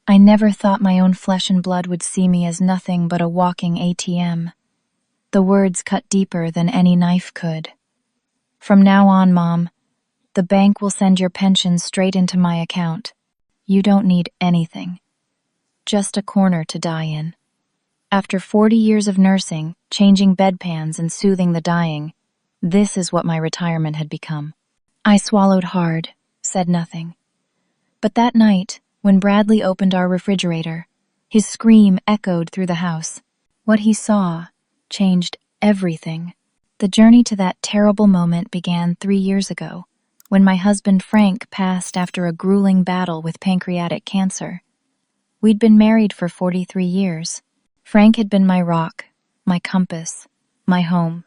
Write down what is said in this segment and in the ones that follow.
I never thought my own flesh and blood would see me as nothing but a walking ATM. The words cut deeper than any knife could. From now on, Mom, the bank will send your pension straight into my account. You don't need anything. Just a corner to die in. After 40 years of nursing, changing bedpans and soothing the dying, this is what my retirement had become. I swallowed hard, said nothing. But that night, when Bradley opened our refrigerator, his scream echoed through the house. What he saw changed everything. The journey to that terrible moment began 3 years ago, when my husband Frank passed after a grueling battle with pancreatic cancer. We'd been married for 43 years. Frank had been my rock, my compass, my home.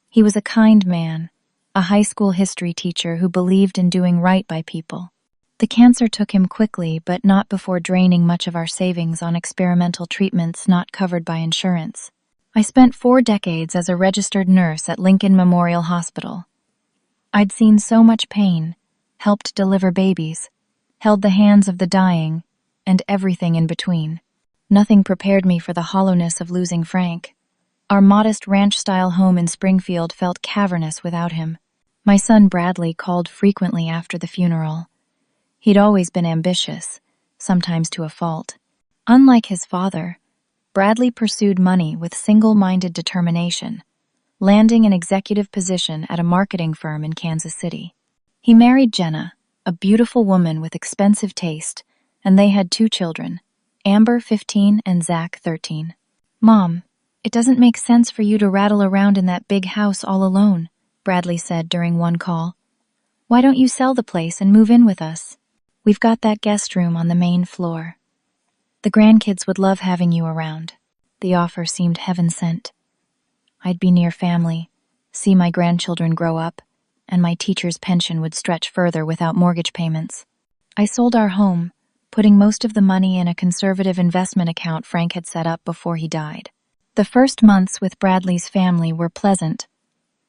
He was a kind man, a high school history teacher who believed in doing right by people. The cancer took him quickly, but not before draining much of our savings on experimental treatments not covered by insurance. I spent 4 decades as a registered nurse at Lincoln Memorial Hospital. I'd seen so much pain, helped deliver babies, held the hands of the dying, and everything in between. Nothing prepared me for the hollowness of losing Frank. Our modest ranch-style home in Springfield felt cavernous without him. My son Bradley called frequently after the funeral. He'd always been ambitious, sometimes to a fault. Unlike his father, Bradley pursued money with single-minded determination, landing an executive position at a marketing firm in Kansas City. He married Jenna, a beautiful woman with expensive taste, and they had 2 children, Amber, 15, and Zach, 13. "Mom, it doesn't make sense for you to rattle around in that big house all alone," Bradley said during one call. "Why don't you sell the place and move in with us? We've got that guest room on the main floor. The grandkids would love having you around." The offer seemed heaven-sent. I'd be near family, see my grandchildren grow up, and my teacher's pension would stretch further without mortgage payments. I sold our home, putting most of the money in a conservative investment account Frank had set up before he died. The first months with Bradley's family were pleasant.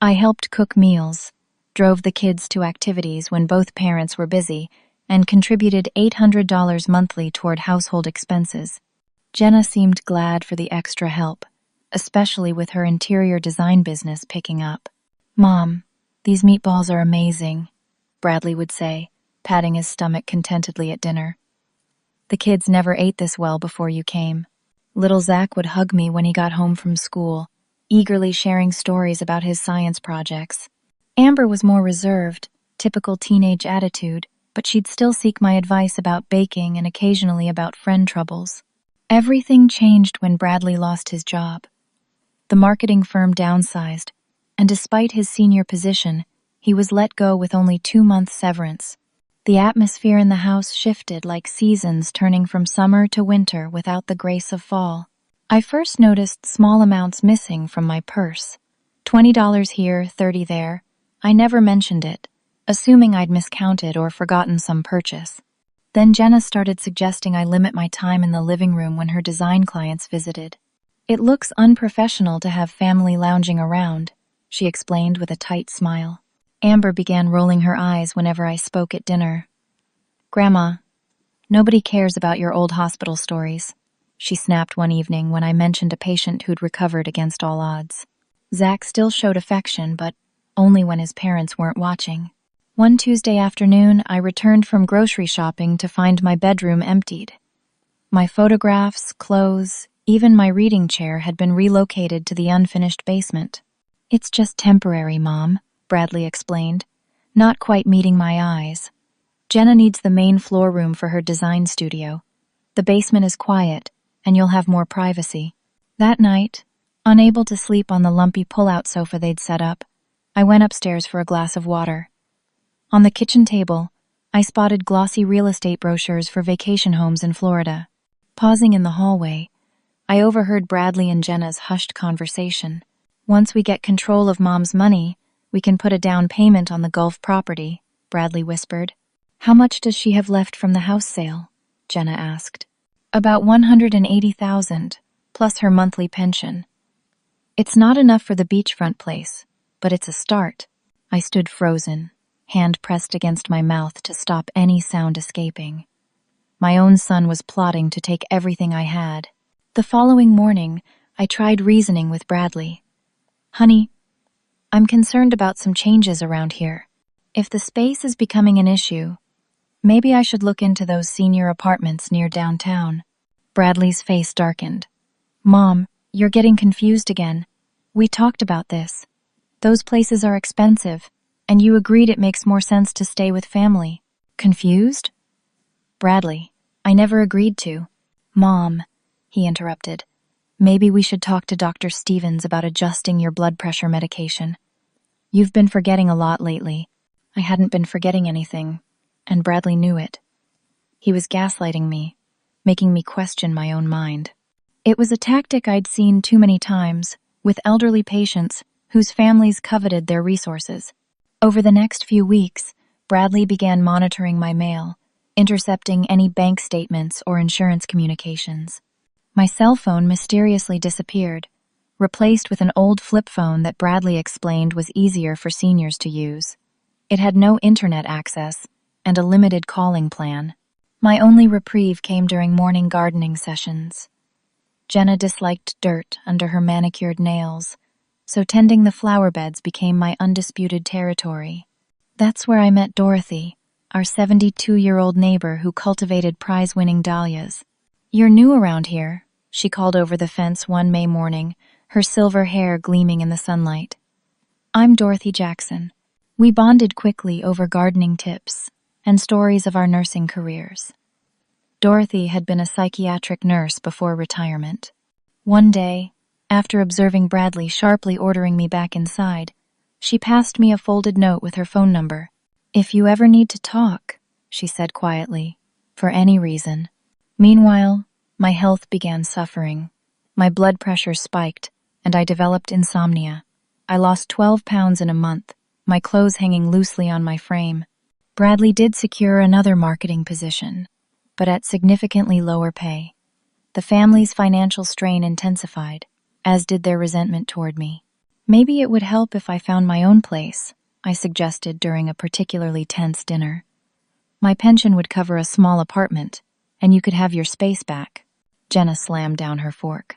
I helped cook meals, drove the kids to activities when both parents were busy, and contributed $800 monthly toward household expenses. Jenna seemed glad for the extra help, especially with her interior design business picking up. "Mom, these meatballs are amazing," Bradley would say, patting his stomach contentedly at dinner. "The kids never ate this well before you came." Little Zach would hug me when he got home from school, eagerly sharing stories about his science projects. Amber was more reserved, typical teenage attitude, but she'd still seek my advice about baking and occasionally about friend troubles. Everything changed when Bradley lost his job. The marketing firm downsized, and despite his senior position, he was let go with only 2 months severance. The atmosphere in the house shifted like seasons turning from summer to winter without the grace of fall. I first noticed small amounts missing from my purse. $20 here, $30 there. I never mentioned it, assuming I'd miscounted or forgotten some purchase. Then Jenna started suggesting I limit my time in the living room when her design clients visited. "It looks unprofessional to have family lounging around," she explained with a tight smile. Amber began rolling her eyes whenever I spoke at dinner. "Grandma, nobody cares about your old hospital stories," she snapped one evening when I mentioned a patient who'd recovered against all odds. Zach still showed affection, but only when his parents weren't watching. One Tuesday afternoon, I returned from grocery shopping to find my bedroom emptied. My photographs, clothes, even my reading chair had been relocated to the unfinished basement. "It's just temporary, Mom," Bradley explained, not quite meeting my eyes. "Jenna needs the main floor room for her design studio. The basement is quiet, and you'll have more privacy." That night, unable to sleep on the lumpy pull-out sofa they'd set up, I went upstairs for a glass of water. On the kitchen table, I spotted glossy real estate brochures for vacation homes in Florida. Pausing in the hallway, I overheard Bradley and Jenna's hushed conversation. "Once we get control of Mom's money, we can put a down payment on the Gulf property," Bradley whispered. "How much does she have left from the house sale?" Jenna asked. "About $180,000, plus her monthly pension. It's not enough for the beachfront place, but it's a start." I stood frozen, hand pressed against my mouth to stop any sound escaping. My own son was plotting to take everything I had. The following morning, I tried reasoning with Bradley. Honey, I'm concerned about some changes around here. If the space is becoming an issue, maybe I should look into those senior apartments near downtown. Bradley's face darkened. Mom, you're getting confused again. We talked about this. Those places are expensive, and you agreed it makes more sense to stay with family. Confused? Bradley, I never agreed to. Mom, he interrupted. Maybe we should talk to Dr. Stevens about adjusting your blood pressure medication. You've been forgetting a lot lately. I hadn't been forgetting anything, and Bradley knew it. He was gaslighting me, making me question my own mind. It was a tactic I'd seen too many times, with elderly patients whose families coveted their resources. Over the next few weeks, Bradley began monitoring my mail, intercepting any bank statements or insurance communications. My cell phone mysteriously disappeared, replaced with an old flip phone that Bradley explained was easier for seniors to use. It had no internet access and a limited calling plan. My only reprieve came during morning gardening sessions. Jenna disliked dirt under her manicured nails, so tending the flower beds became my undisputed territory. That's where I met Dorothy, our 72-year-old neighbor who cultivated prize-winning dahlias. You're new around here, she called over the fence one May morning, her silver hair gleaming in the sunlight. I'm Dorothy Jackson. We bonded quickly over gardening tips and stories of our nursing careers. Dorothy had been a psychiatric nurse before retirement. One day, after observing Bradley sharply ordering me back inside, she passed me a folded note with her phone number. If you ever need to talk, she said quietly, for any reason. Meanwhile, my health began suffering. My blood pressure spiked, and I developed insomnia. I lost 12 pounds in a month, my clothes hanging loosely on my frame. Bradley did secure another marketing position, but at significantly lower pay. The family's financial strain intensified, as did their resentment toward me. Maybe it would help if I found my own place, I suggested during a particularly tense dinner. My pension would cover a small apartment, and you could have your space back. Jenna slammed down her fork.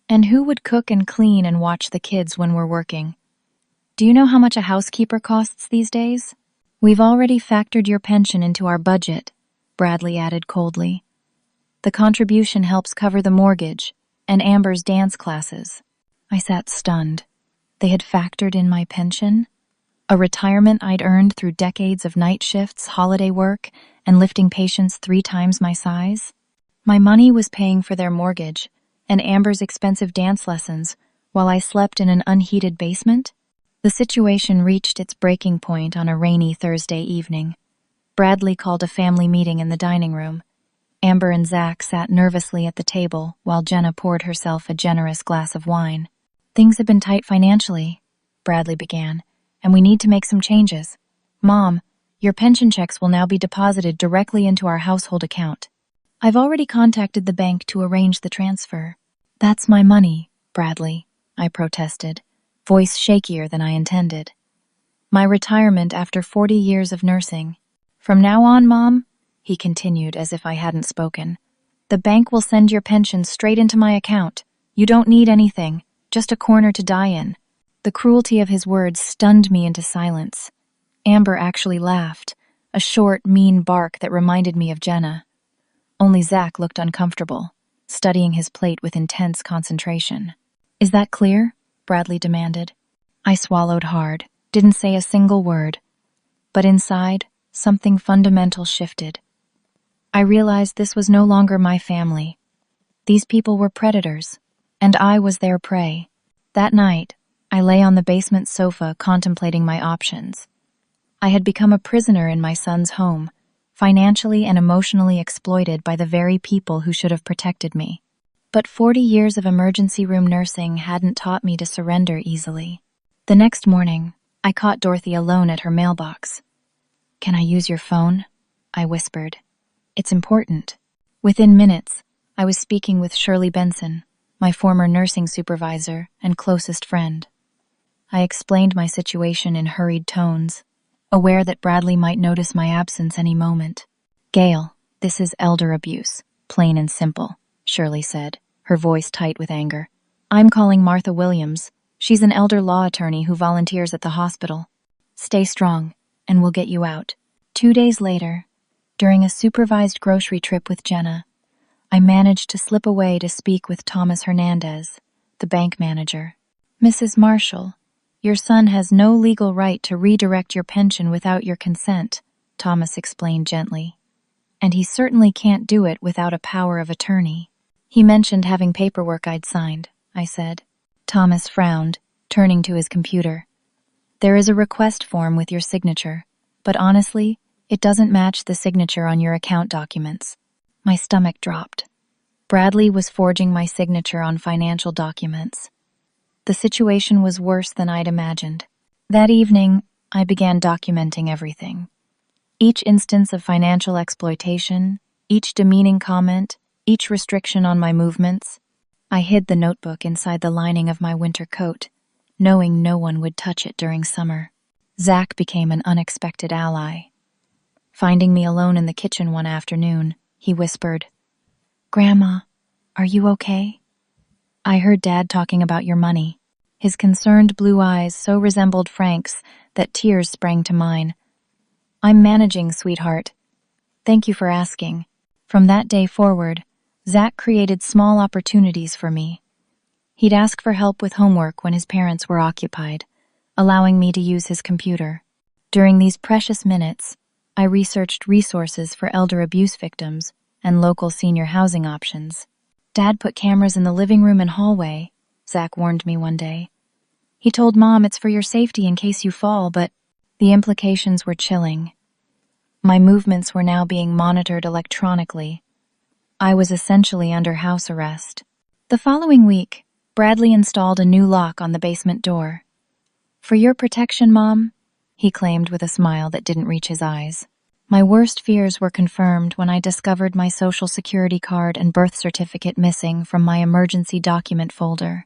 And who would cook and clean and watch the kids when we're working? Do you know how much a housekeeper costs these days? We've already factored your pension into our budget, Bradley added coldly. The contribution helps cover the mortgage and Amber's dance classes. I sat stunned. They had factored in my pension? A retirement I'd earned through decades of night shifts, holiday work, and lifting patients 3 times my size? My money was paying for their mortgage and Amber's expensive dance lessons while I slept in an unheated basement? The situation reached its breaking point on a rainy Thursday evening. Bradley called a family meeting in the dining room. Amber and Zach sat nervously at the table while Jenna poured herself a generous glass of wine. Things have been tight financially, Bradley began, and we need to make some changes. Mom, your pension checks will now be deposited directly into our household account. I've already contacted the bank to arrange the transfer. That's my money, Bradley, I protested, voice shakier than I intended. My retirement after 40 years of nursing. From now on, Mom, he continued as if I hadn't spoken, the bank will send your pension straight into my account. You don't need anything, just a corner to die in. The cruelty of his words stunned me into silence. Amber actually laughed, a short, mean bark that reminded me of Jenna. Only Zach looked uncomfortable, studying his plate with intense concentration. Is that clear? Bradley demanded. I swallowed hard, didn't say a single word. But inside, something fundamental shifted. I realized this was no longer my family. These people were predators, and I was their prey. That night, I lay on the basement sofa contemplating my options. I had become a prisoner in my son's home, financially and emotionally exploited by the very people who should have protected me. But 40 years of emergency room nursing hadn't taught me to surrender easily. The next morning, I caught Dorothy alone at her mailbox. Can I use your phone? I whispered. It's important. Within minutes, I was speaking with Shirley Benson, my former nursing supervisor and closest friend. I explained my situation in hurried tones, aware that Bradley might notice my absence any moment. Gayle, This is elder abuse, plain and simple, Shirley said, her voice tight with anger. I'm calling Martha Williams. She's an elder law attorney who volunteers at the hospital. Stay strong, and we'll get you out. 2 days later, during a supervised grocery trip with Jenna, I managed to slip away to speak with Thomas Hernandez, the bank manager. Mrs. Marshall, your son has no legal right to redirect your pension without your consent, Thomas explained gently. And he certainly can't do it without a power of attorney. He mentioned having paperwork I'd signed, I said. Thomas frowned, turning to his computer. There is a request form with your signature, but honestly, it doesn't match the signature on your account documents. My stomach dropped. Bradley was forging my signature on financial documents. The situation was worse than I'd imagined. That evening, I began documenting everything. Each instance of financial exploitation, each demeaning comment, each restriction on my movements. I hid the notebook inside the lining of my winter coat, knowing no one would touch it during summer. Zach became an unexpected ally. Finding me alone in the kitchen one afternoon, he whispered, "Grandma, are you okay? I heard Dad talking about your money." His concerned blue eyes so resembled Frank's that tears sprang to mine. "I'm managing, sweetheart. Thank you for asking." From that day forward, Zach created small opportunities for me. He'd ask for help with homework when his parents were occupied, allowing me to use his computer. During these precious minutes, I researched resources for elder abuse victims and local senior housing options. "Dad put cameras in the living room and hallway," Zach warned me one day. "He told Mom it's for your safety in case you fall, but..." The implications were chilling. My movements were now being monitored electronically. I was essentially under house arrest. The following week, Bradley installed a new lock on the basement door. "For your protection, Mom," he claimed with a smile that didn't reach his eyes. My worst fears were confirmed when I discovered my Social Security card and birth certificate missing from my emergency document folder.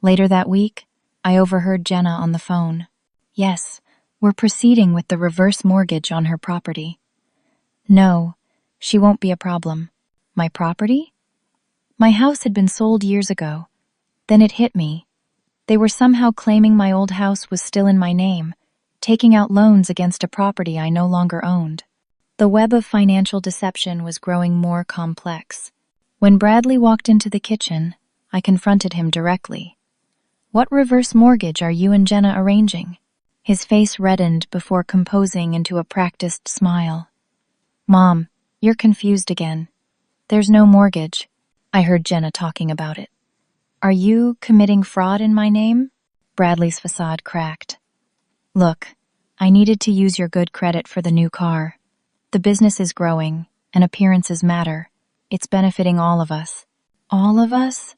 Later that week, I overheard Jenna on the phone. "Yes, we're proceeding with the reverse mortgage on her property." "No, she won't be a problem." "My property?" My house had been sold years ago. Then it hit me. They were somehow claiming my old house was still in my name, taking out loans against a property I no longer owned. The web of financial deception was growing more complex. When Bradley walked into the kitchen, I confronted him directly. "What reverse mortgage are you and Jenna arranging?" His face reddened before composing into a practiced smile. "Mom, you're confused again. There's no mortgage." I heard Jenna talking about it. "Are you committing fraud in my name?" Bradley's facade cracked. "Look, I needed to use your good credit for the new car. The business is growing, and appearances matter. It's benefiting all of us." "All of us?"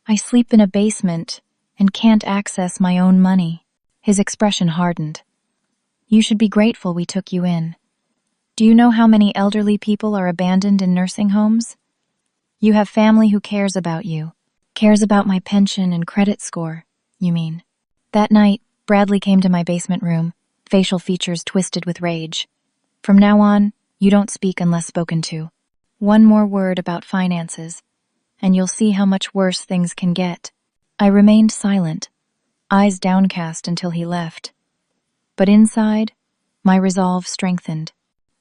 "I sleep in a basement and can't access my own money." His expression hardened. "You should be grateful we took you in. Do you know how many elderly people are abandoned in nursing homes? You have family who cares about you. Cares about my pension and credit score, you mean." That night, Bradley came to my basement room, facial features twisted with rage. "From now on, you don't speak unless spoken to. One more word about finances, and you'll see how much worse things can get." I remained silent, eyes downcast until he left. But inside, my resolve strengthened.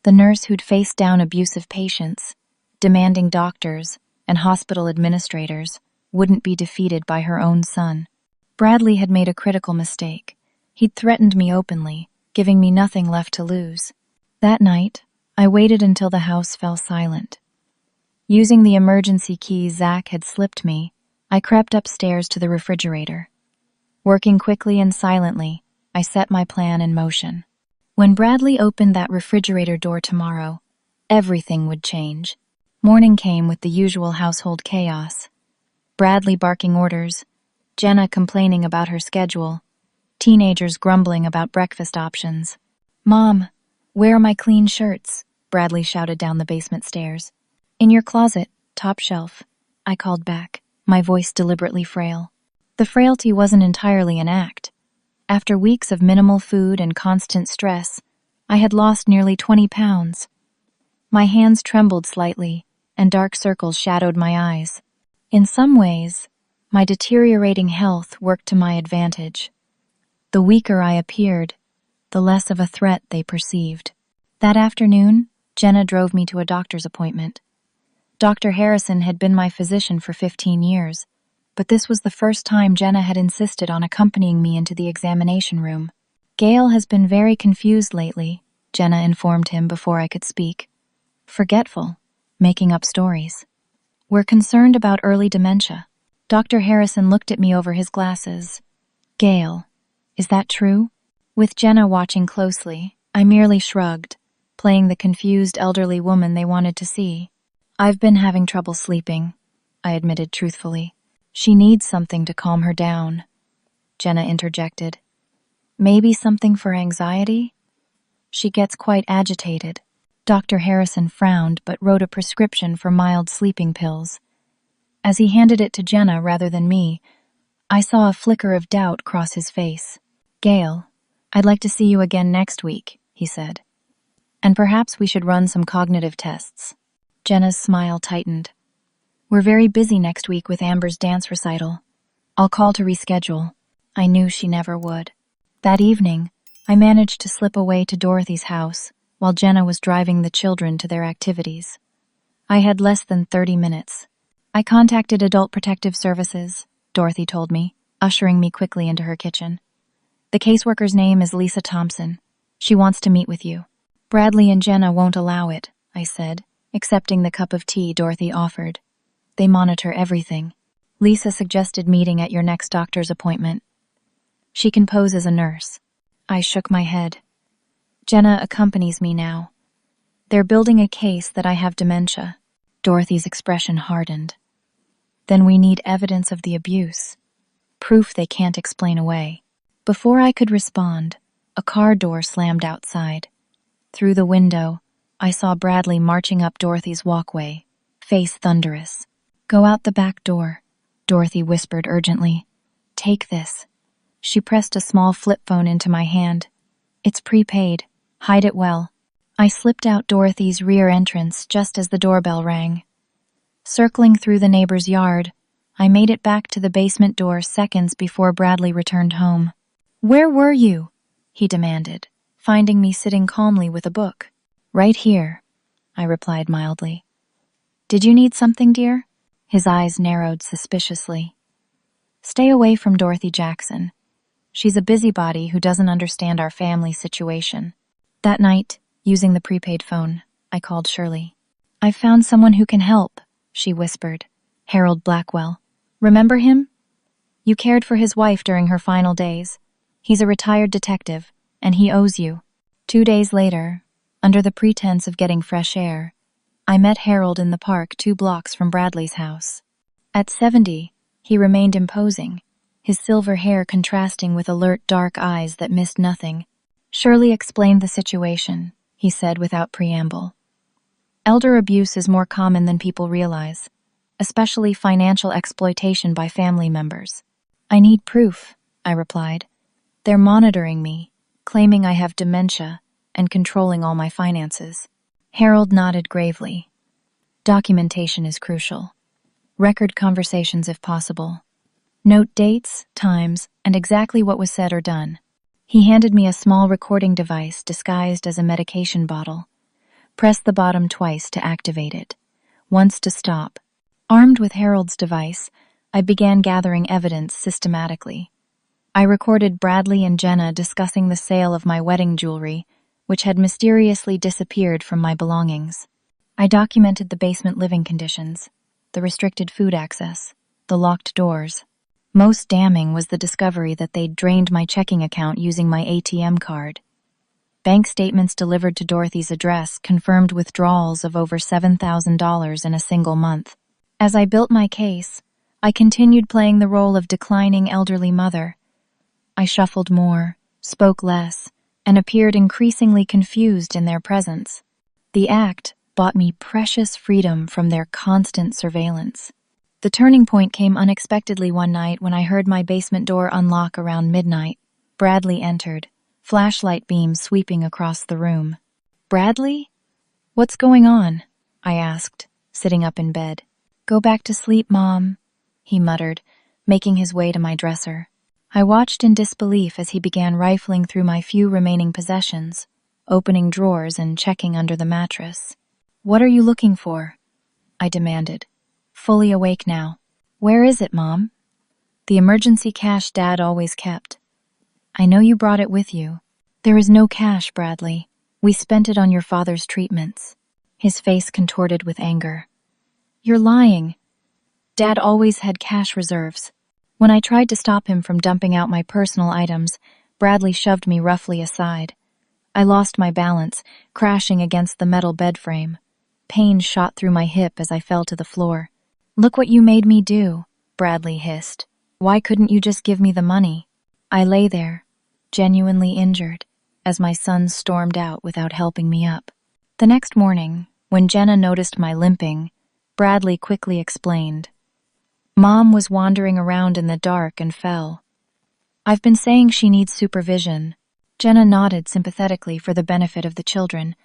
The nurse who'd faced down abusive patients, demanding doctors, and hospital administrators wouldn't be defeated by her own son. Bradley had made a critical mistake. He'd threatened me openly, giving me nothing left to lose. That night, I waited until the house fell silent. Using the emergency key Zach had slipped me, I crept upstairs to the refrigerator. Working quickly and silently, I set my plan in motion. When Bradley opened that refrigerator door tomorrow, everything would change. Morning came with the usual household chaos. Bradley barking orders, Jenna complaining about her schedule, teenagers grumbling about breakfast options. "Mom, where are my clean shirts?" Bradley shouted down the basement stairs. "In your closet, top shelf," I called back, my voice deliberately frail. The frailty wasn't entirely an act. After weeks of minimal food and constant stress, I had lost nearly 20 pounds. My hands trembled slightly, and dark circles shadowed my eyes. In some ways, my deteriorating health worked to my advantage. The weaker I appeared, the less of a threat they perceived. That afternoon, Jenna drove me to a doctor's appointment. Dr. Harrison had been my physician for 15 years, but this was the first time Jenna had insisted on accompanying me into the examination room. Gayle has been very confused lately, Jenna informed him before I could speak. Forgetful, making up stories. We're concerned about early dementia. Dr. Harrison looked at me over his glasses. Gayle, is that true? With Jenna watching closely, I merely shrugged, playing the confused elderly woman they wanted to see. I've been having trouble sleeping, I admitted truthfully. She needs something to calm her down, Jenna interjected. Maybe something for anxiety? She gets quite agitated. Dr. Harrison frowned but wrote a prescription for mild sleeping pills. As he handed it to Jenna rather than me, I saw a flicker of doubt cross his face. Gayle, I'd like to see you again next week, he said. And perhaps we should run some cognitive tests. Jenna's smile tightened. We're very busy next week with Amber's dance recital. I'll call to reschedule. I knew she never would. That evening, I managed to slip away to Dorothy's house while Jenna was driving the children to their activities. I had less than 30 minutes. I contacted Adult Protective Services, Dorothy told me, ushering me quickly into her kitchen. The caseworker's name is Lisa Thompson. She wants to meet with you. Bradley and Jenna won't allow it, I said, accepting the cup of tea Dorothy offered. They monitor everything. Lisa suggested meeting at your next doctor's appointment. She can pose as a nurse. I shook my head. Jenna accompanies me now. They're building a case that I have dementia. Dorothy's expression hardened. Then we need evidence of the abuse. Proof they can't explain away. Before I could respond, a car door slammed outside. Through the window, I saw Bradley marching up Dorothy's walkway, face thunderous. Go out the back door, Dorothy whispered urgently. Take this. She pressed a small flip phone into my hand. It's prepaid. Hide it well. I slipped out Dorothy's rear entrance just as the doorbell rang. Circling through the neighbor's yard, I made it back to the basement door seconds before Bradley returned home. Where were you? He demanded, finding me sitting calmly with a book. Right here, I replied mildly. Did you need something, dear? His eyes narrowed suspiciously. Stay away from Dorothy Jackson. She's a busybody who doesn't understand our family situation. That night, using the prepaid phone, I called Shirley. I've found someone who can help, she whispered. Harold Blackwell. Remember him? You cared for his wife during her final days. He's a retired detective, and he owes you. 2 days later, under the pretense of getting fresh air, I met Harold in the park 2 blocks from Bradley's house. At 70, he remained imposing, his silver hair contrasting with alert dark eyes that missed nothing. Shirley explained the situation, he said without preamble. Elder abuse is more common than people realize, especially financial exploitation by family members. I need proof, I replied. They're monitoring me, claiming I have dementia and controlling all my finances. Harold nodded gravely. Documentation is crucial. Record conversations if possible. Note dates, times, and exactly what was said or done. He handed me a small recording device disguised as a medication bottle. Press the bottom twice to activate it, once to stop. Armed with Harold's device, I began gathering evidence systematically. I recorded Bradley and Jenna discussing the sale of my wedding jewelry, which had mysteriously disappeared from my belongings. I documented the basement living conditions, the restricted food access, the locked doors. Most damning was the discovery that they'd drained my checking account using my ATM card. Bank statements delivered to Dorothy's address confirmed withdrawals of over $7,000 in a single month. As I built my case, I continued playing the role of declining elderly mother. I shuffled more, spoke less, and appeared increasingly confused in their presence. The act bought me precious freedom from their constant surveillance. The turning point came unexpectedly one night when I heard my basement door unlock around midnight. Bradley entered, flashlight beams sweeping across the room. Bradley? What's going on? I asked, sitting up in bed. Go back to sleep, Mom, he muttered, making his way to my dresser. I watched in disbelief as he began rifling through my few remaining possessions, opening drawers and checking under the mattress. What are you looking for? I demanded, fully awake now. Where is it, Mom? The emergency cash Dad always kept. I know you brought it with you. There is no cash, Bradley. We spent it on your father's treatments. His face contorted with anger. You're lying. Dad always had cash reserves. When I tried to stop him from dumping out my personal items, Bradley shoved me roughly aside. I lost my balance, crashing against the metal bed frame. Pain shot through my hip as I fell to the floor. Look what you made me do, Bradley hissed. Why couldn't you just give me the money? I lay there, genuinely injured, as my son stormed out without helping me up. The next morning, when Jenna noticed my limping, Bradley quickly explained. Mom was wandering around in the dark and fell. I've been saying she needs supervision. Jenna nodded sympathetically for the benefit of the children,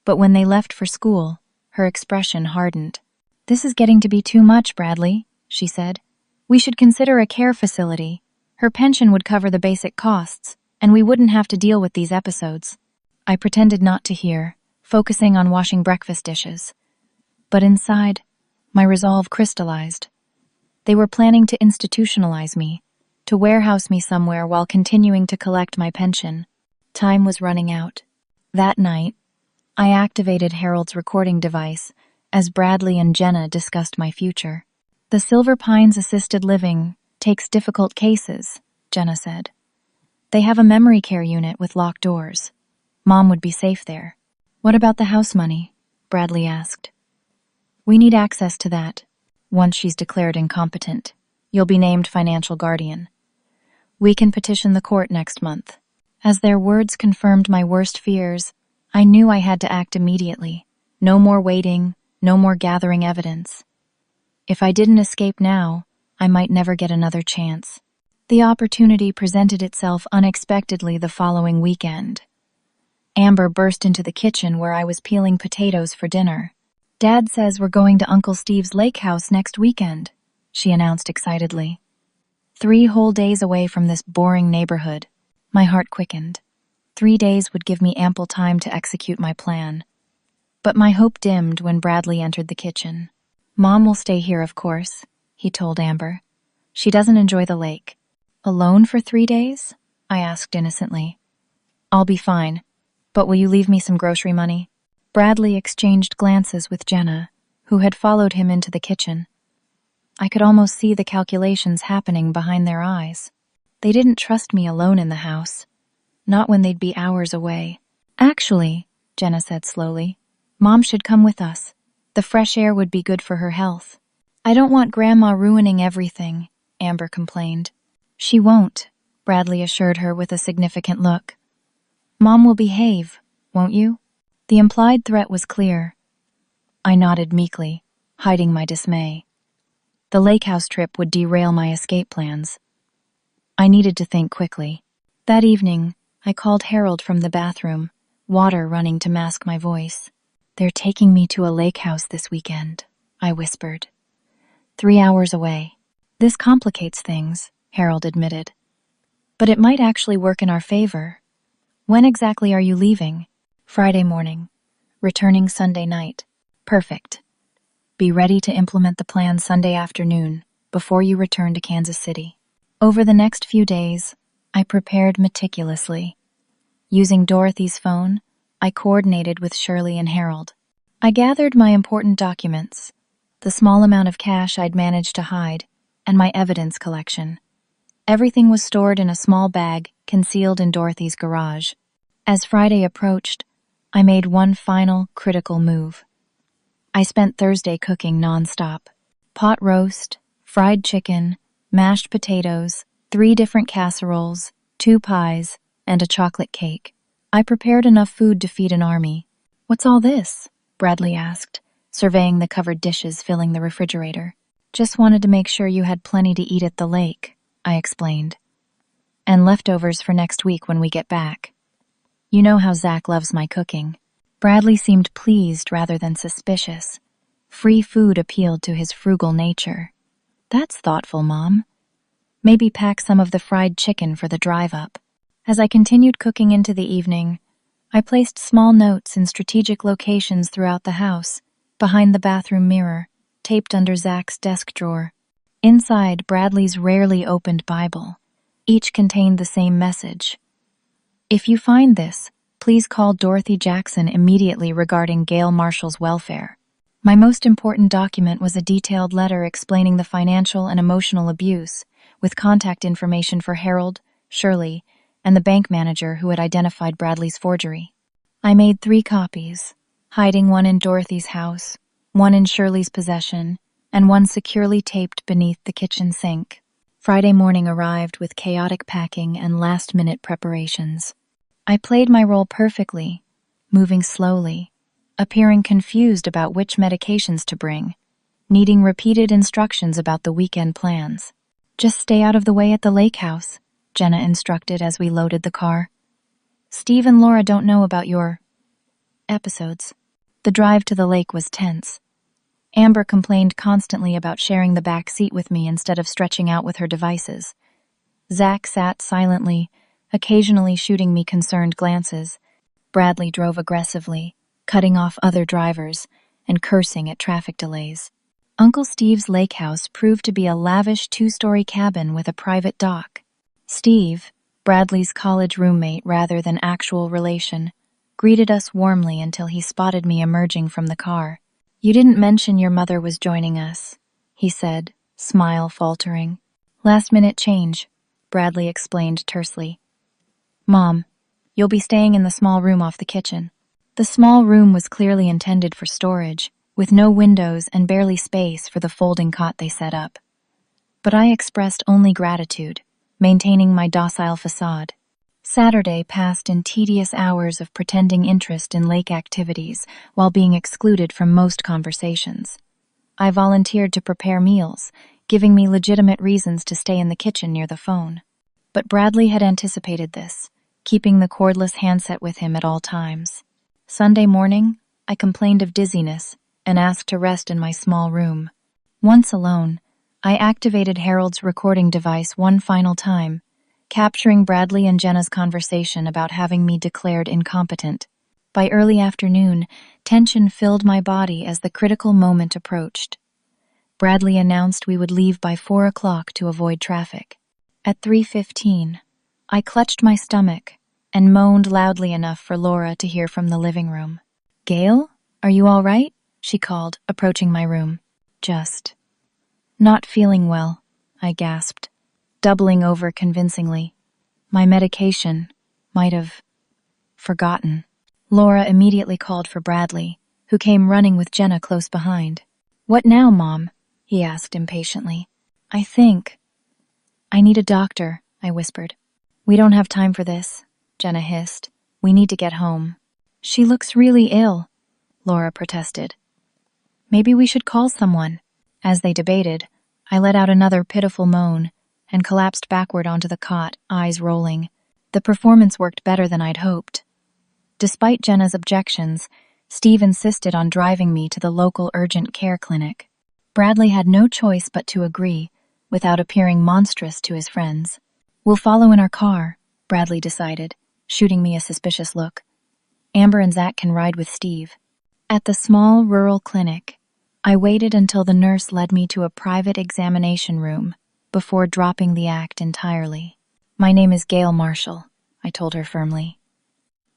but when they left for school, her expression hardened. This is getting to be too much, Bradley, she said. We should consider a care facility. Her pension would cover the basic costs, and we wouldn't have to deal with these episodes. I pretended not to hear, focusing on washing breakfast dishes. But inside, my resolve crystallized. They were planning to institutionalize me, to warehouse me somewhere while continuing to collect my pension. Time was running out. That night, I activated Harold's recording device as Bradley and Jenna discussed my future. The Silver Pines Assisted Living takes difficult cases, Jenna said. They have a memory care unit with locked doors. Mom would be safe there. What about the house money? Bradley asked. We need access to that. Once she's declared incompetent, you'll be named financial guardian. We can petition the court next month. As their words confirmed my worst fears, I knew I had to act immediately. No more waiting, no more gathering evidence. If I didn't escape now, I might never get another chance. The opportunity presented itself unexpectedly the following weekend. Amber burst into the kitchen where I was peeling potatoes for dinner. Dad says we're going to Uncle Steve's lake house next weekend, she announced excitedly. 3 whole days away from this boring neighborhood. My heart quickened. 3 days would give me ample time to execute my plan. But my hope dimmed when Bradley entered the kitchen. Mom will stay here, of course, he told Amber. She doesn't enjoy the lake. Alone for 3 days? I asked innocently. I'll be fine, but will you leave me some grocery money? Bradley exchanged glances with Jenna, who had followed him into the kitchen. I could almost see the calculations happening behind their eyes. They didn't trust me alone in the house, not when they'd be hours away. Actually, Jenna said slowly, Mom should come with us. The fresh air would be good for her health. I don't want Grandma ruining everything, Amber complained. She won't, Bradley assured her with a significant look. Mom will behave, won't you? The implied threat was clear. I nodded meekly, hiding my dismay. The lake house trip would derail my escape plans. I needed to think quickly. That evening, I called Harold from the bathroom, water running to mask my voice. They're taking me to a lake house this weekend, I whispered. 3 hours away. This complicates things, Harold admitted. But it might actually work in our favor. When exactly are you leaving? Friday morning. Returning Sunday night. Perfect. Be ready to implement the plan Sunday afternoon, before you return to Kansas City. Over the next few days, I prepared meticulously. Using Dorothy's phone, I coordinated with Shirley and Harold. I gathered my important documents, the small amount of cash I'd managed to hide, and my evidence collection. Everything was stored in a small bag concealed in Dorothy's garage. As Friday approached, I made one final, critical move. I spent Thursday cooking nonstop. Pot roast, fried chicken, mashed potatoes, 3 different casseroles, 2 pies, and a chocolate cake. I prepared enough food to feed an army. What's all this? Bradley asked, surveying the covered dishes filling the refrigerator. Just wanted to make sure you had plenty to eat at the lake, I explained. And leftovers for next week when we get back. You know how Zach loves my cooking. Bradley seemed pleased rather than suspicious. Free food appealed to his frugal nature. That's thoughtful, Mom. Maybe pack some of the fried chicken for the drive up. As I continued cooking into the evening, I placed small notes in strategic locations throughout the house, behind the bathroom mirror, taped under Zach's desk drawer. Inside, Bradley's rarely opened Bible. Each contained the same message. If you find this, please call Dorothy Jackson immediately regarding Gayle Marshall's welfare. My most important document was a detailed letter explaining the financial and emotional abuse, with contact information for Harold, Shirley, and the bank manager who had identified Bradley's forgery. I made 3 copies, hiding one in Dorothy's house, one in Shirley's possession, and one securely taped beneath the kitchen sink. Friday morning arrived with chaotic packing and last-minute preparations. I played my role perfectly, moving slowly, appearing confused about which medications to bring, needing repeated instructions about the weekend plans. Just stay out of the way at the lake house, Jenna instructed as we loaded the car. Steve and Laura don't know about your episodes. The drive to the lake was tense. Amber complained constantly about sharing the back seat with me instead of stretching out with her devices. Zach sat silently, occasionally shooting me concerned glances. Bradley drove aggressively, cutting off other drivers and cursing at traffic delays. Uncle Steve's lake house proved to be a lavish 2-story cabin with a private dock. Steve, Bradley's college roommate rather than actual relation, greeted us warmly until he spotted me emerging from the car. "You didn't mention your mother was joining us," he said, smile faltering. "Last-minute change," Bradley explained tersely. "Mom, you'll be staying in the small room off the kitchen." The small room was clearly intended for storage, with no windows and barely space for the folding cot they set up. But I expressed only gratitude, maintaining my docile facade. Saturday passed in tedious hours of pretending interest in lake activities while being excluded from most conversations. I volunteered to prepare meals, giving me legitimate reasons to stay in the kitchen near the phone. But Bradley had anticipated this, keeping the cordless handset with him at all times. Sunday morning, I complained of dizziness and asked to rest in my small room. Once alone, I activated Harold's recording device one final time, capturing Bradley and Jenna's conversation about having me declared incompetent. By early afternoon, tension filled my body as the critical moment approached. Bradley announced we would leave by 4 o'clock to avoid traffic. At 3:15, I clutched my stomach and moaned loudly enough for Laura to hear from the living room. "Gayle, are you all right?" she called, approaching my room. "Just not feeling well," I gasped, doubling over convincingly. My medication might have forgotten. Laura immediately called for Bradley, who came running with Jenna close behind. "What now, Mom?" he asked impatiently. I need a doctor," I whispered. "We don't have time for this," Jenna hissed. "We need to get home." "She looks really ill," Laura protested. "Maybe we should call someone." As they debated, I let out another pitiful moan and collapsed backward onto the cot, eyes rolling. The performance worked better than I'd hoped. Despite Jenna's objections, Steve insisted on driving me to the local urgent care clinic. Bradley had no choice but to agree, without appearing monstrous to his friends. "We'll follow in our car," Bradley decided, shooting me a suspicious look. "Amber and Zach can ride with Steve." At the small rural clinic, I waited until the nurse led me to a private examination room before dropping the act entirely. "My name is Gayle Marshall," I told her firmly.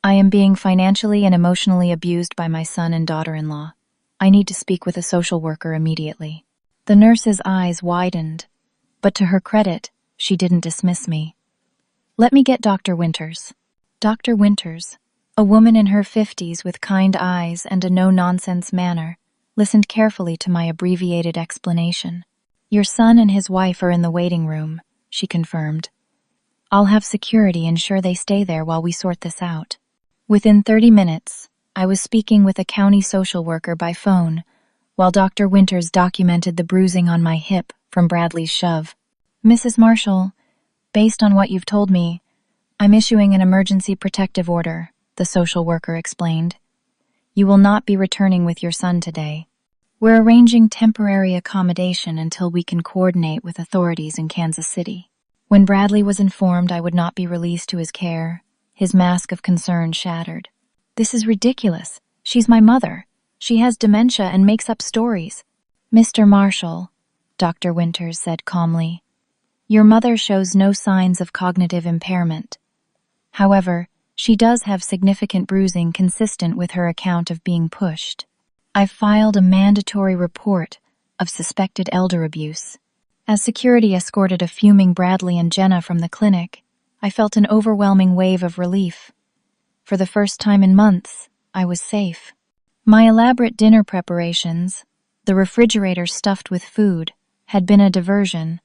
"I am being financially and emotionally abused by my son and daughter-in-law. I need to speak with a social worker immediately." The nurse's eyes widened, but to her credit, she didn't dismiss me. "Let me get Dr. Winters." Dr. Winters, a woman in her 50s with kind eyes and a no-nonsense manner, listened carefully to my abbreviated explanation. "Your son and his wife are in the waiting room," she confirmed. "I'll have security ensure they stay there while we sort this out." Within 30 minutes, I was speaking with a county social worker by phone, while Dr. Winters documented the bruising on my hip from Bradley's shove. "Mrs. Marshall, based on what you've told me, I'm issuing an emergency protective order," the social worker explained. You will not be returning with your son today. We're arranging temporary accommodation until we can coordinate with authorities in Kansas City." When Bradley was informed I would not be released to his care, his mask of concern shattered. "This is ridiculous. She's my mother. She has dementia and makes up stories." "Mr. Marshall," Dr. Winters said calmly, "your mother shows no signs of cognitive impairment. However, she does have significant bruising consistent with her account of being pushed. I've filed a mandatory report of suspected elder abuse." As security escorted a fuming Bradley and Jenna from the clinic, I felt an overwhelming wave of relief. For the first time in months, I was safe. My elaborate dinner preparations, the refrigerator stuffed with food, had been a diversion.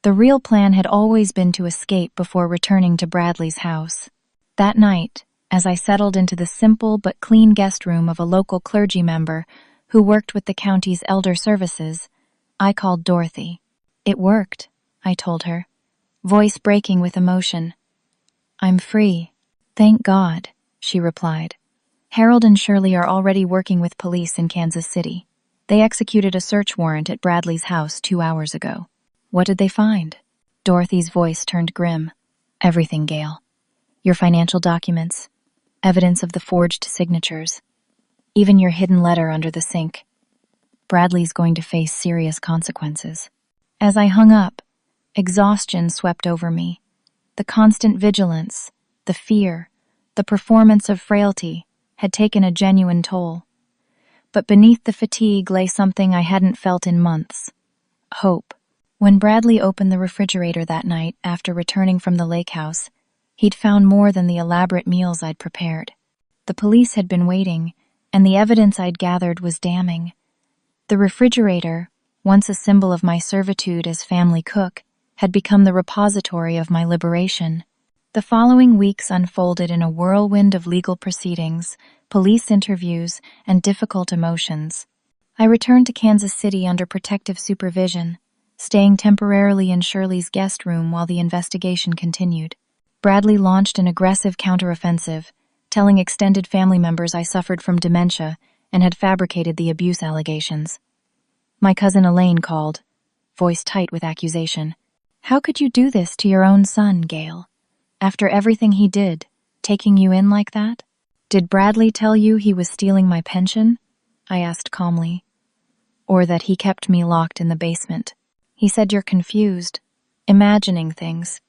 The real plan had always been to escape before returning to Bradley's house. That night, as I settled into the simple but clean guest room of a local clergy member who worked with the county's elder services, I called Dorothy. "It worked," I told her, voice breaking with emotion. "I'm free." "Thank God," she replied. "Harold and Shirley are already working with police in Kansas City. They executed a search warrant at Bradley's house 2 hours ago." "What did they find?" Dorothy's voice turned grim. "Everything, Gayle. Your financial documents, evidence of the forged signatures, even your hidden letter under the sink. Bradley's going to face serious consequences." As I hung up, exhaustion swept over me. The constant vigilance, the fear, the performance of frailty had taken a genuine toll. But beneath the fatigue lay something I hadn't felt in months: hope. When Bradley opened the refrigerator that night after returning from the lake house, he'd found more than the elaborate meals I'd prepared. The police had been waiting, and the evidence I'd gathered was damning. The refrigerator, once a symbol of my servitude as family cook, had become the repository of my liberation. The following weeks unfolded in a whirlwind of legal proceedings, police interviews, and difficult emotions. I returned to Kansas City under protective supervision, staying temporarily in Shirley's guest room while the investigation continued. Bradley launched an aggressive counteroffensive, telling extended family members I suffered from dementia and had fabricated the abuse allegations. My cousin Elaine called, voice tight with accusation. "How could you do this to your own son, Gayle? After everything he did, taking you in like that?" "Did Bradley tell you he was stealing my pension?" I asked calmly. "Or that he kept me locked in the basement?" "He said you're confused, imagining things,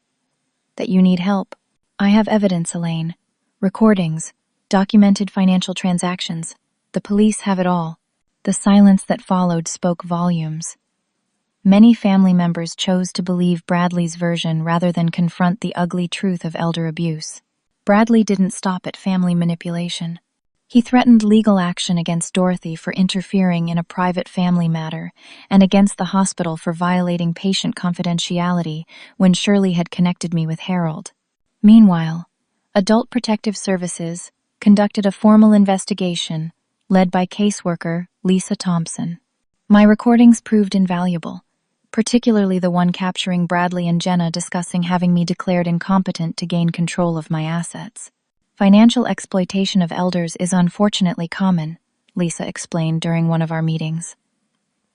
that you need help." "I have evidence, Elaine. Recordings, documented financial transactions. The police have it all." The silence that followed spoke volumes. Many family members chose to believe Bradley's version rather than confront the ugly truth of elder abuse. Bradley didn't stop at family manipulation. He threatened legal action against Dorothy for interfering in a private family matter and against the hospital for violating patient confidentiality when Shirley had connected me with Harold. Meanwhile, Adult Protective Services conducted a formal investigation led by caseworker Lisa Thompson. My recordings proved invaluable, particularly the one capturing Bradley and Jenna discussing having me declared incompetent to gain control of my assets. "Financial exploitation of elders is unfortunately common," Lisa explained during one of our meetings.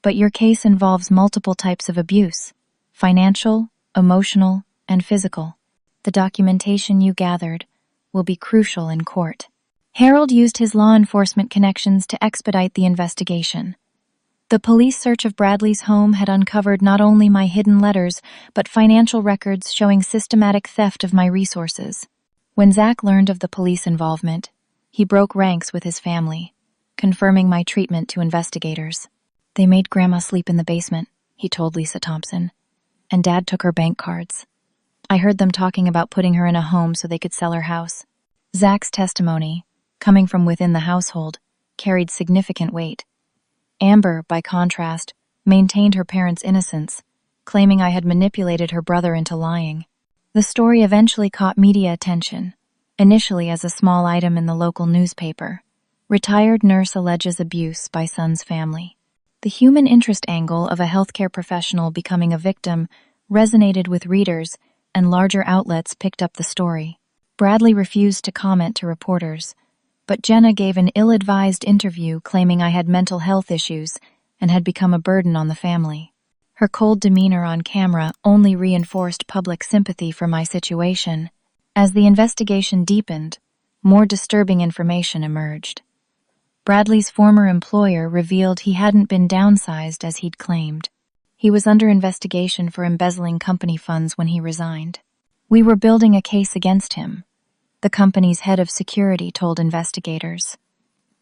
"But your case involves multiple types of abuse: financial, emotional, and physical. The documentation you gathered will be crucial in court." Harold used his law enforcement connections to expedite the investigation. The police search of Bradley's home had uncovered not only my hidden letters, but financial records showing systematic theft of my resources. When Zach learned of the police involvement, he broke ranks with his family, confirming my treatment to investigators. "They made Grandma sleep in the basement," he told Lisa Thompson, "and Dad took her bank cards. I heard them talking about putting her in a home so they could sell her house." Zach's testimony, coming from within the household, carried significant weight. Amber, by contrast, maintained her parents' innocence, claiming I had manipulated her brother into lying. The story eventually caught media attention, initially as a small item in the local newspaper. "Retired nurse alleges abuse by son's family." The human interest angle of a healthcare professional becoming a victim resonated with readers, and larger outlets picked up the story. Bradley refused to comment to reporters, But Jenna gave an ill-advised interview claiming I had mental health issues and had become a burden on the family. Her cold demeanor on camera only reinforced public sympathy for my situation. As the investigation deepened, more disturbing information emerged. Bradley's former employer revealed he hadn't been downsized as he'd claimed. He was under investigation for embezzling company funds when he resigned. We were building a case against him, the company's head of security told investigators.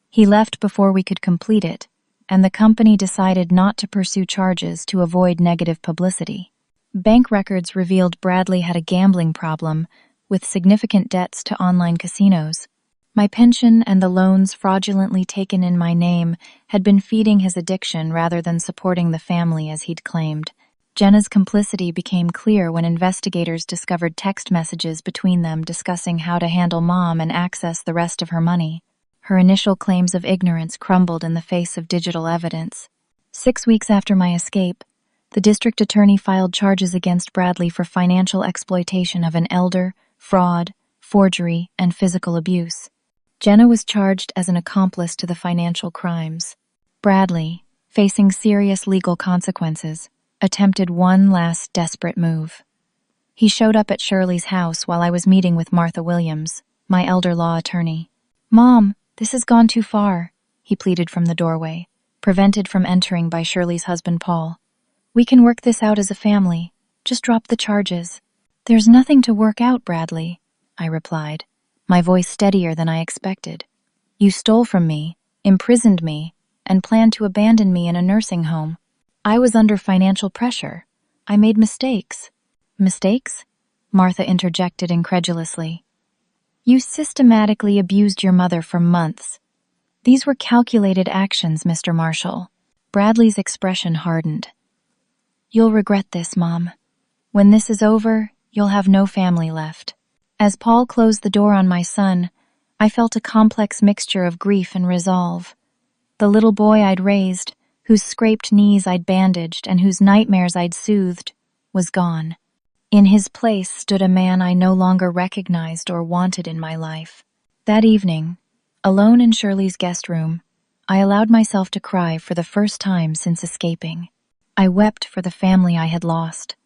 He left before we could complete it, and the company decided not to pursue charges to avoid negative publicity. Bank records revealed Bradley had a gambling problem with significant debts to online casinos. My pension and the loans fraudulently taken in my name had been feeding his addiction rather than supporting the family as he'd claimed. Jenna's complicity became clear when investigators discovered text messages between them discussing how to handle Mom and access the rest of her money. Her initial claims of ignorance crumbled in the face of digital evidence. 6 weeks after my escape, the district attorney filed charges against Bradley for financial exploitation of an elder, fraud, forgery, and physical abuse. Jenna was charged as an accomplice to the financial crimes. Bradley, facing serious legal consequences, attempted one last desperate move. He showed up at Shirley's house while I was meeting with Martha Williams, my elder law attorney. "Mom, this has gone too far," he pleaded from the doorway, prevented from entering by Shirley's husband Paul. "We can work this out as a family. Just drop the charges." "There's nothing to work out, Bradley," I replied, my voice steadier than I expected. "You stole from me, imprisoned me, and planned to abandon me in a nursing home. I was under financial pressure. I made mistakes." "Mistakes?" Martha interjected incredulously. "You systematically abused your mother for months. These were calculated actions, Mr. Marshall." Bradley's expression hardened. "You'll regret this, Mom. When this is over, you'll have no family left." As Paul closed the door on my son, I felt a complex mixture of grief and resolve. The little boy I'd raised, whose scraped knees I'd bandaged and whose nightmares I'd soothed, was gone. In his place stood a man I no longer recognized or wanted in my life. That evening, alone in Shirley's guest room, I allowed myself to cry for the first time since escaping. I wept for the family I had lost,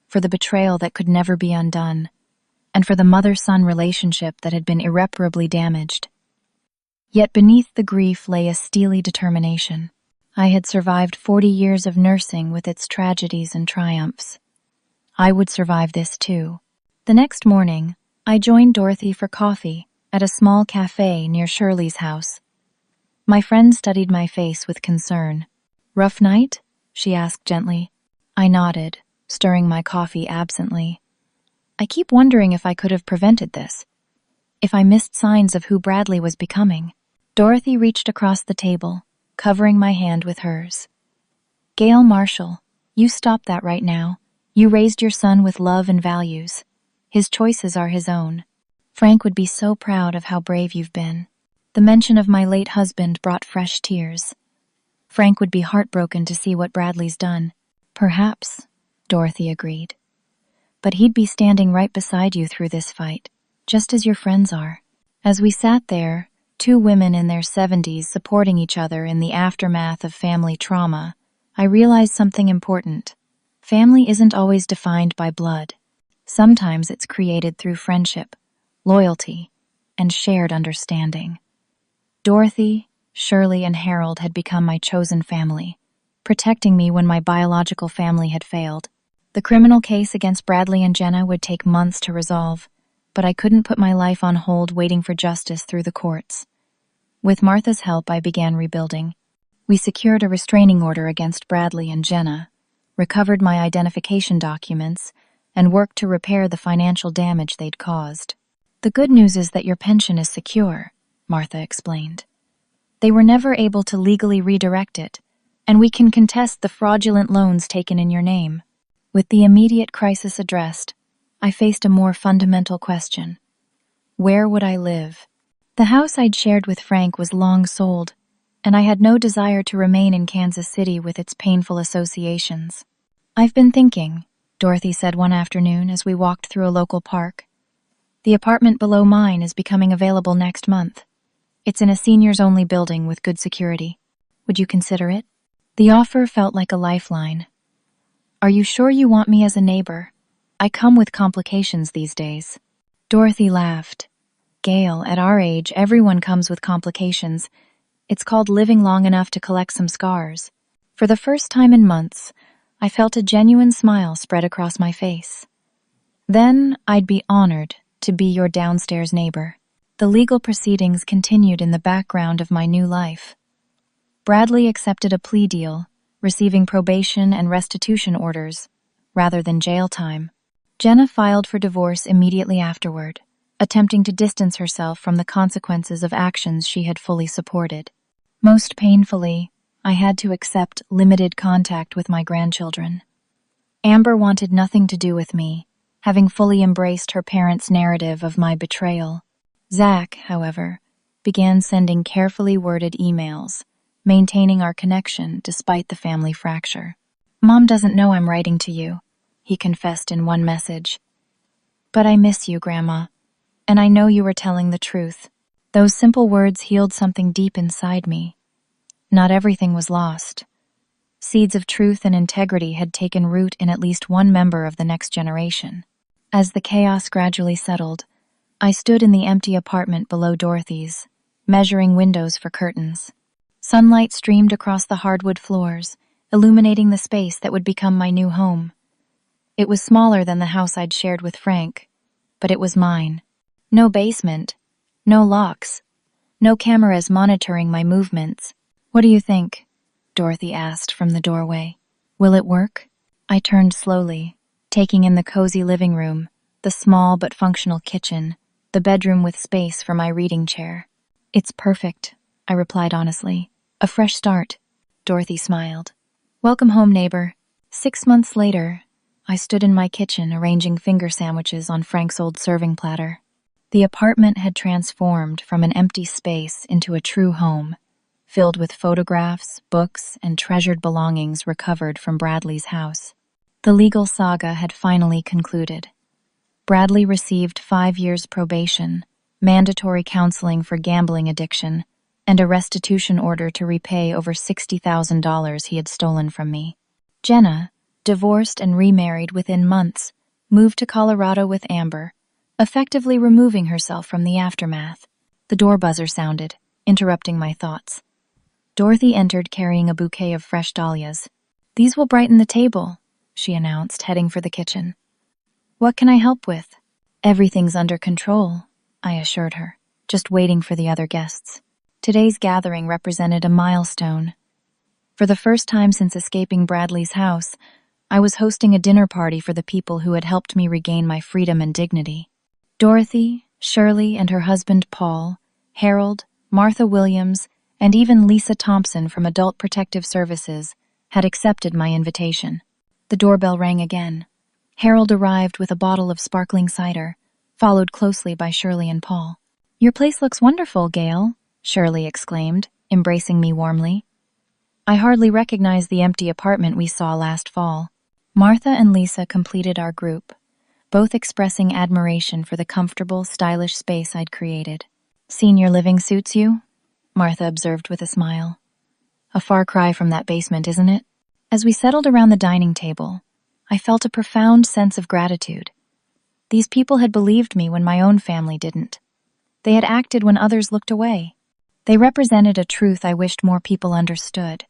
for the betrayal that could never be undone, and for the mother-son relationship that had been irreparably damaged. Yet beneath the grief lay a steely determination. I had survived 40 years of nursing with its tragedies and triumphs. I would survive this too. The next morning, I joined Dorothy for coffee at a small cafe near Shirley's house. My friend studied my face with concern. "Rough night?" she asked gently. I nodded, stirring my coffee absently. I keep wondering if I could have prevented this, if I missed signs of who Bradley was becoming. Dorothy reached across the table, covering my hand with hers. "Gayle Marshall, you stop that right now. You raised your son with love and values. His choices are his own. Frank would be so proud of how brave you've been." The mention of my late husband brought fresh tears. Frank would be heartbroken to see what Bradley's done. "Perhaps," Dorothy agreed. "But he'd be standing right beside you through this fight, just as your friends are." As we sat there, two women in their 70s supporting each other in the aftermath of family trauma, I realized something important. Family isn't always defined by blood. Sometimes it's created through friendship, loyalty, and shared understanding. Dorothy, Shirley, and Harold had become my chosen family, protecting me when my biological family had failed. The criminal case against Bradley and Jenna would take months to resolve, but I couldn't put my life on hold waiting for justice through the courts. With Martha's help, I began rebuilding. We secured a restraining order against Bradley and Jenna, recovered my identification documents, and worked to repair the financial damage they'd caused. "The good news is that your pension is secure," Martha explained. "They were never able to legally redirect it, and we can contest the fraudulent loans taken in your name." With the immediate crisis addressed, I faced a more fundamental question. Where would I live? The house I'd shared with Frank was long sold, and I had no desire to remain in Kansas City with its painful associations. "I've been thinking," Dorothy said one afternoon as we walked through a local park. "The apartment below mine is becoming available next month. It's in a seniors-only building with good security. Would you consider it? The offer felt like a lifeline. Are you sure you want me as a neighbor? I come with complications these days. Dorothy laughed. Gayle, at our age, everyone comes with complications. It's called living long enough to collect some scars. For the first time in months, I felt a genuine smile spread across my face. Then I'd be honored to be your downstairs neighbor. The legal proceedings continued in the background of my new life. Bradley accepted a plea deal, receiving probation and restitution orders, rather than jail time. Jenna filed for divorce immediately afterward, attempting to distance herself from the consequences of actions she had fully supported. Most painfully, I had to accept limited contact with my grandchildren. Amber wanted nothing to do with me, having fully embraced her parents' narrative of my betrayal. Zach, however, began sending carefully worded emails, maintaining our connection despite the family fracture. "Mom doesn't know I'm writing to you," he confessed in one message. "But I miss you, Grandma, and I know you were telling the truth." Those simple words healed something deep inside me. Not everything was lost. Seeds of truth and integrity had taken root in at least one member of the next generation. As the chaos gradually settled, I stood in the empty apartment below Dorothy's, measuring windows for curtains. Sunlight streamed across the hardwood floors, illuminating the space that would become my new home. It was smaller than the house I'd shared with Frank, but it was mine. No basement, no locks, no cameras monitoring my movements. "What do you think?" Dorothy asked from the doorway. "Will it work?" I turned slowly, taking in the cozy living room, the small but functional kitchen, the bedroom with space for my reading chair. "It's perfect," I replied honestly. "A fresh start." Dorothy smiled. "Welcome home, neighbor." 6 months later, I stood in my kitchen arranging finger sandwiches on Frank's old serving platter. The apartment had transformed from an empty space into a true home, filled with photographs, books, and treasured belongings recovered from Bradley's house. The legal saga had finally concluded. Bradley received 5 years probation, mandatory counseling for gambling addiction, and a restitution order to repay over $60,000 he had stolen from me. Jenna, divorced and remarried within months, moved to Colorado with Amber, effectively removing herself from the aftermath. The door buzzer sounded, interrupting my thoughts. Dorothy entered carrying a bouquet of fresh dahlias. "These will brighten the table," she announced, heading for the kitchen. "What can I help with?" "Everything's under control," I assured her, just waiting for the other guests. Today's gathering represented a milestone. For the first time since escaping Bradley's house, I was hosting a dinner party for the people who had helped me regain my freedom and dignity. Dorothy, Shirley, and her husband Paul, Harold, Martha Williams, and even Lisa Thompson from Adult Protective Services had accepted my invitation. The doorbell rang again. Harold arrived with a bottle of sparkling cider, followed closely by Shirley and Paul. "Your place looks wonderful, Gayle," Shirley exclaimed, embracing me warmly. I hardly recognized the empty apartment we saw last fall. Martha and Lisa completed our group, both expressing admiration for the comfortable, stylish space I'd created. "Senior living suits you?" Martha observed with a smile. "A far cry from that basement, isn't it?" As we settled around the dining table, I felt a profound sense of gratitude. These people had believed me when my own family didn't. They had acted when others looked away. They represented a truth I wished more people understood.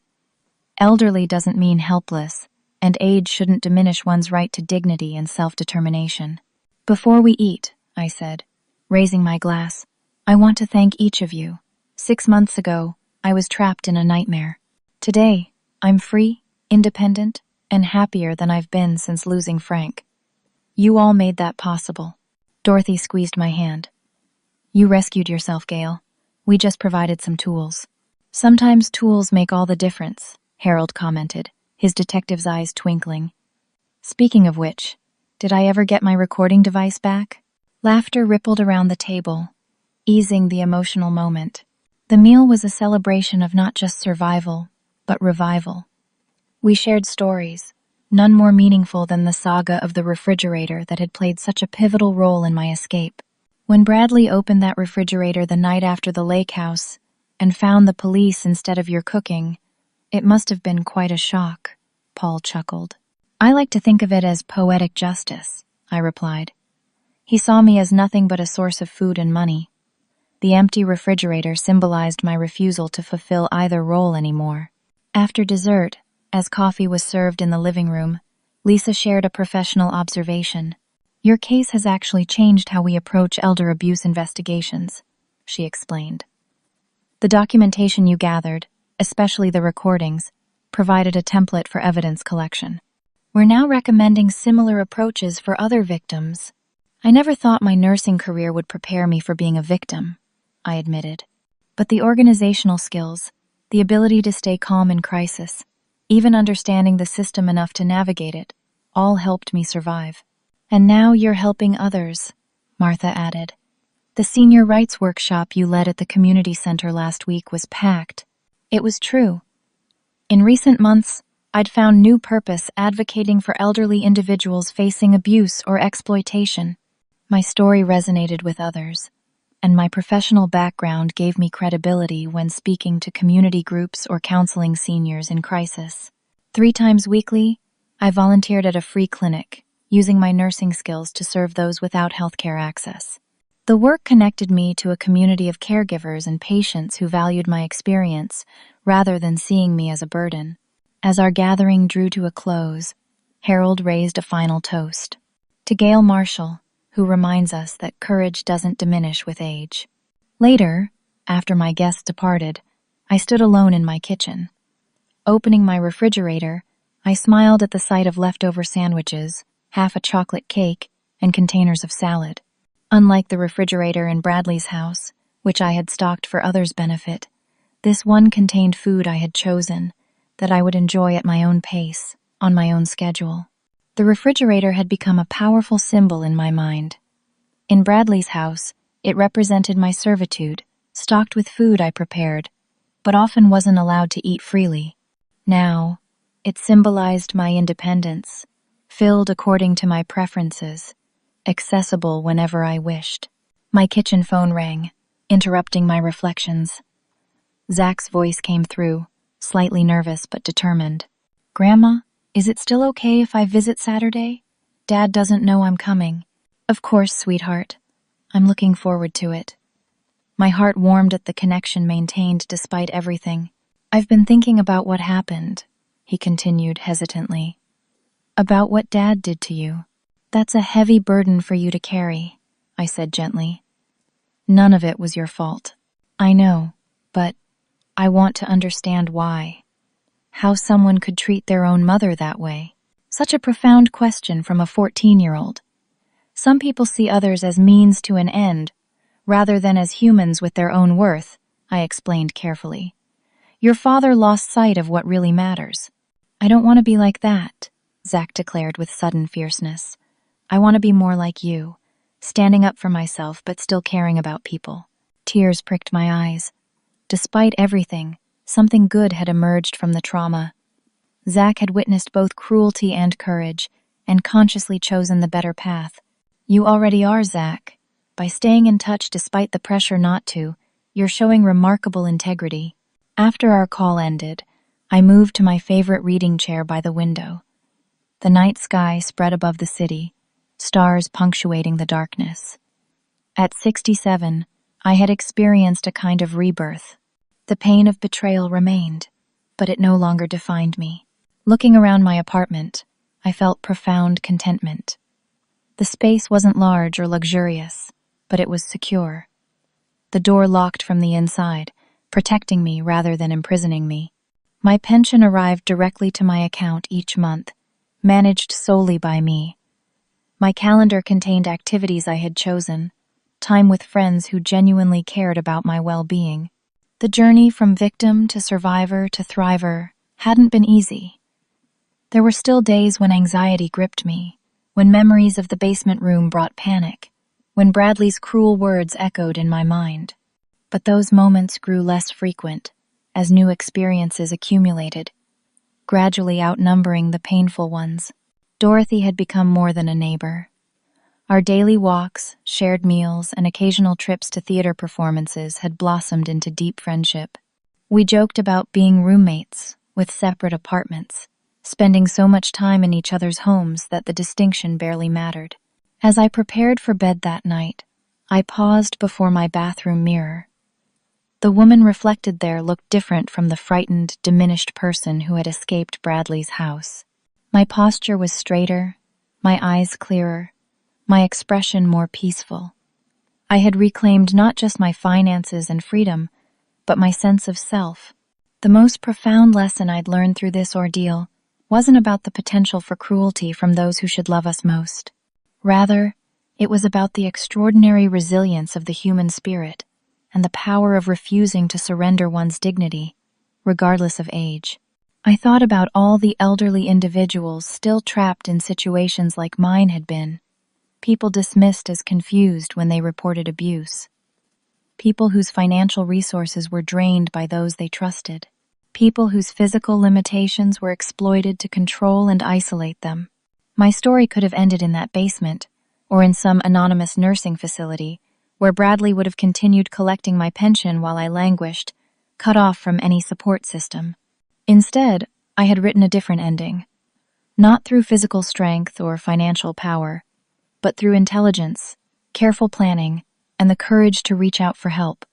Elderly doesn't mean helpless, and age shouldn't diminish one's right to dignity and self-determination. "Before we eat," I said, raising my glass, "I want to thank each of you. 6 months ago, I was trapped in a nightmare. Today, I'm free, independent, and happier than I've been since losing Frank. You all made that possible." Dorothy squeezed my hand. "You rescued yourself, Gayle. We just provided some tools." "Sometimes tools make all the difference," Harold commented, his detective's eyes twinkling. "Speaking of which, did I ever get my recording device back?" Laughter rippled around the table, easing the emotional moment. The meal was a celebration of not just survival, but revival. We shared stories, none more meaningful than the saga of the refrigerator that had played such a pivotal role in my escape. When Bradley opened that refrigerator the night after the lake house and found the police instead of your cooking, it must have been quite a shock, Paul chuckled. I like to think of it as poetic justice, I replied. He saw me as nothing but a source of food and money. The empty refrigerator symbolized my refusal to fulfill either role anymore. After dessert, as coffee was served in the living room, Lisa shared a professional observation. Your case has actually changed how we approach elder abuse investigations, she explained. The documentation you gathered, especially the recordings, provided a template for evidence collection. We're now recommending similar approaches for other victims. I never thought my nursing career would prepare me for being a victim, I admitted. But the organizational skills, the ability to stay calm in crisis, even understanding the system enough to navigate it, all helped me survive. And now you're helping others, Martha added. The senior rights workshop you led at the community center last week was packed. It was true. In recent months, I'd found new purpose advocating for elderly individuals facing abuse or exploitation. My story resonated with others, and my professional background gave me credibility when speaking to community groups or counseling seniors in crisis. 3 times weekly, I volunteered at a free clinic, using my nursing skills to serve those without healthcare access. The work connected me to a community of caregivers and patients who valued my experience rather than seeing me as a burden. As our gathering drew to a close, Harold raised a final toast. To Gayle Marshall, who reminds us that courage doesn't diminish with age. Later, after my guests departed, I stood alone in my kitchen. Opening my refrigerator, I smiled at the sight of leftover sandwiches, half a chocolate cake, and containers of salad. Unlike the refrigerator in Bradley's house, which I had stocked for others' benefit, this one contained food I had chosen, that I would enjoy at my own pace, on my own schedule. The refrigerator had become a powerful symbol in my mind. In Bradley's house, it represented my servitude, stocked with food I prepared, but often wasn't allowed to eat freely. Now, it symbolized my independence, filled according to my preferences, accessible whenever I wished. My kitchen phone rang, interrupting my reflections. Zach's voice came through, slightly nervous but determined. Grandma, is it still okay if I visit Saturday? Dad doesn't know I'm coming. Of course, sweetheart. I'm looking forward to it. My heart warmed at the connection maintained despite everything. I've been thinking about what happened, he continued hesitantly. About what Dad did to you. That's a heavy burden for you to carry, I said gently. None of it was your fault. I know, but I want to understand why. How someone could treat their own mother that way. Such a profound question from a 14-year-old. Some people see others as means to an end, rather than as humans with their own worth, I explained carefully. Your father lost sight of what really matters. I don't want to be like that, Zach declared with sudden fierceness. I want to be more like you, standing up for myself but still caring about people. Tears pricked my eyes. Despite everything, something good had emerged from the trauma. Zach had witnessed both cruelty and courage, and consciously chosen the better path. You already are, Zach. By staying in touch despite the pressure not to, you're showing remarkable integrity. After our call ended, I moved to my favorite reading chair by the window. The night sky spread above the city, stars punctuating the darkness. At 67, I had experienced a kind of rebirth. The pain of betrayal remained, but it no longer defined me. Looking around my apartment, I felt profound contentment. The space wasn't large or luxurious, but it was secure. The door locked from the inside, protecting me rather than imprisoning me. My pension arrived directly to my account each month, managed solely by me. My calendar contained activities I had chosen, time with friends who genuinely cared about my well-being. The journey from victim to survivor to thriver hadn't been easy. There were still days when anxiety gripped me, when memories of the basement room brought panic, when Bradley's cruel words echoed in my mind. But those moments grew less frequent as new experiences accumulated, gradually outnumbering the painful ones. Dorothy had become more than a neighbor. Our daily walks, shared meals, and occasional trips to theater performances had blossomed into deep friendship. We joked about being roommates, with separate apartments, spending so much time in each other's homes that the distinction barely mattered. As I prepared for bed that night, I paused before my bathroom mirror. The woman reflected there looked different from the frightened, diminished person who had escaped Bradley's house. My posture was straighter, my eyes clearer, my expression more peaceful. I had reclaimed not just my finances and freedom, but my sense of self. The most profound lesson I'd learned through this ordeal wasn't about the potential for cruelty from those who should love us most. Rather, it was about the extraordinary resilience of the human spirit and the power of refusing to surrender one's dignity, regardless of age. I thought about all the elderly individuals still trapped in situations like mine had been, people dismissed as confused when they reported abuse, people whose financial resources were drained by those they trusted, people whose physical limitations were exploited to control and isolate them. My story could have ended in that basement, or in some anonymous nursing facility, where Bradley would have continued collecting my pension while I languished, cut off from any support system. Instead, I had written a different ending. Not through physical strength or financial power, but through intelligence, careful planning, and the courage to reach out for help.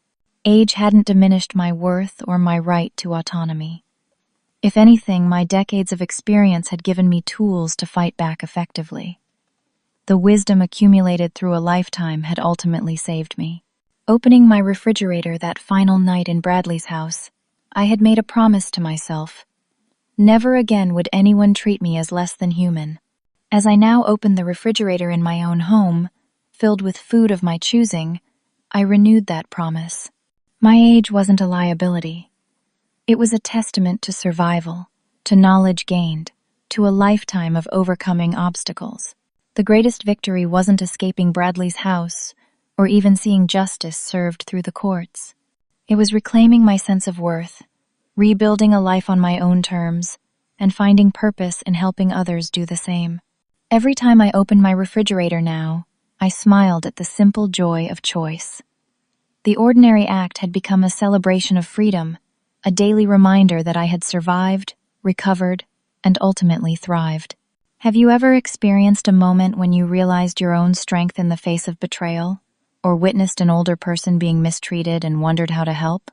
Age hadn't diminished my worth or my right to autonomy. If anything, my decades of experience had given me tools to fight back effectively. The wisdom accumulated through a lifetime had ultimately saved me. Opening my refrigerator that final night in Bradley's house, I had made a promise to myself. Never again would anyone treat me as less than human. As I now opened the refrigerator in my own home, filled with food of my choosing, I renewed that promise. My age wasn't a liability. It was a testament to survival, to knowledge gained, to a lifetime of overcoming obstacles. The greatest victory wasn't escaping Bradley's house, or even seeing justice served through the courts. It was reclaiming my sense of worth, rebuilding a life on my own terms, and finding purpose in helping others do the same. Every time I opened my refrigerator now, I smiled at the simple joy of choice. The ordinary act had become a celebration of freedom, a daily reminder that I had survived, recovered, and ultimately thrived. Have you ever experienced a moment when you realized your own strength in the face of betrayal, or witnessed an older person being mistreated and wondered how to help?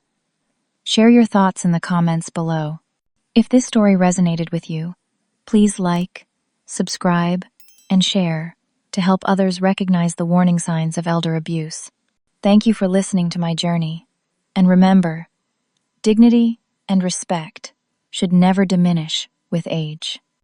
Share your thoughts in the comments below. If this story resonated with you, please like, subscribe, and share to help others recognize the warning signs of elder abuse. Thank you for listening to my journey. And remember, dignity and respect should never diminish with age.